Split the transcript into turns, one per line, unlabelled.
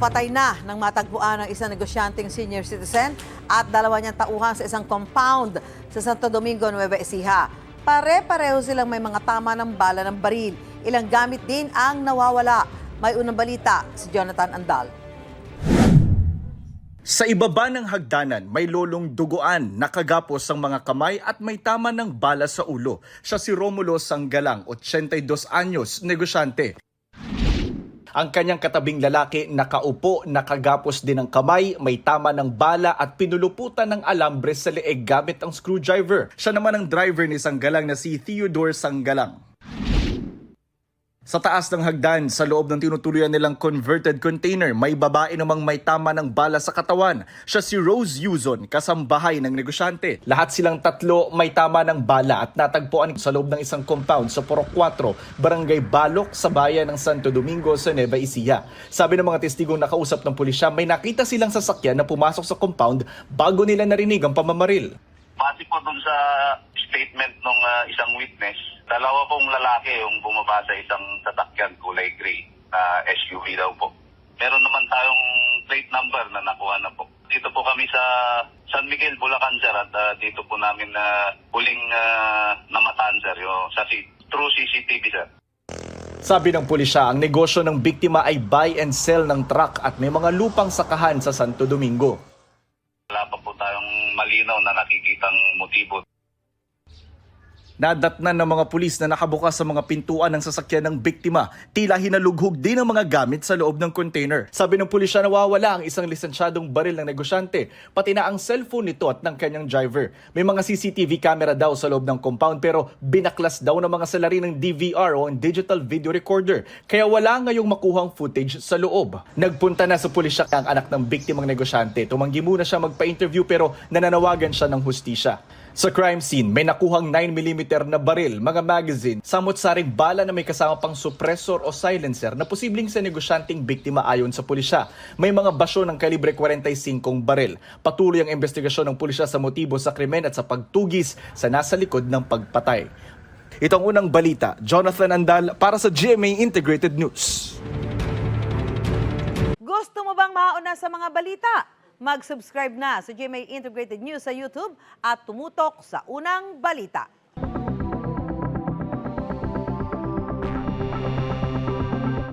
patay na nang matagpuan ng isang negosyanteng senior citizen at dalawa niyang tauhan sa isang compound sa Santo Domingo, Nueva Ecija. Pare-pareho silang may mga tama ng bala ng baril. Ilang gamit din ang nawawala. May unang balita si Jonathan Andal.
Sa ibaba ng hagdanan, may lolong duguan, nakagapos ang mga kamay at may tama ng bala sa ulo. Siya si Romulo Sanggalang, 82 anyos, negosyante. Ang kanyang katabing lalaki nakaupo, nakagapos din ang kamay, may tama ng bala at pinuluputan ng alambre sa leeg gamit ang screwdriver. Siya naman ang driver ni Sanggalang na si Theodore Sanggalang. Sa taas ng hagdan, sa loob ng tinutuluyan nilang converted container, may babae namang may tama ng bala sa katawan. Siya si Rose Yuzon, kasambahay ng negosyante. Lahat silang tatlo may tama ng bala at natagpuan sa loob ng isang compound sa Purok 4, Barangay Balok, sa bayan ng Santo Domingo sa Nueva Ecija. Sabi ng mga testigong nakausap ng pulisya, may nakita silang sasakyan na pumasok sa compound bago nila narinig ang pamamaril.
Base po dun sa statement ng isang witness, dalawa pong lalaki yung bumaba sa isang sasakyan kulay gray na SUV daw po. Meron naman tayong plate number na nakuha na po. Dito po kami sa San Miguel, Bulacan, sir, at dito po namin huling namataan, sir, through CCTV, sir.
Sabi ng pulisya, ang negosyo ng biktima ay buy and sell ng truck at may mga lupang sakahan sa Santo Domingo.
Wala pa po tayong malinaw na nakikitang motibo.
Nadatnan ng mga pulis na nakabukas sa mga pintuan ng sasakyan ng biktima. Tila hinalughog din ang mga gamit sa loob ng container. Sabi ng pulisya, nawawala ang isang lisensyadong baril ng negosyante, pati na ang cellphone nito at ng kanyang driver. May mga CCTV camera daw sa loob ng compound pero binaklas daw ng mga salarin ng DVR o ang digital video recorder. Kaya wala ngayong makuhang footage sa loob. Nagpunta na sa pulisya ang anak ng biktimang negosyante. Tumanggi muna siya magpa-interview pero nananawagan siya ng hustisya. Sa crime scene, may nakuhang 9mm na baril, mga magazine, samot-saring bala na may kasama pang suppressor o silencer na posibleng sa negosyanteng biktima ayon sa pulisya. May mga basyo ng kalibre 45 baril. Patuloy ang investigasyon ng pulisya sa motibo sa krimen at sa pagtugis sa nasa likod ng pagpatay. Ito ang unang balita. Jonathan Andal para sa GMA Integrated News.
Gusto mo bang mauna sa mga balita? Mag-subscribe na sa GMA Integrated News sa YouTube at tumutok sa unang balita.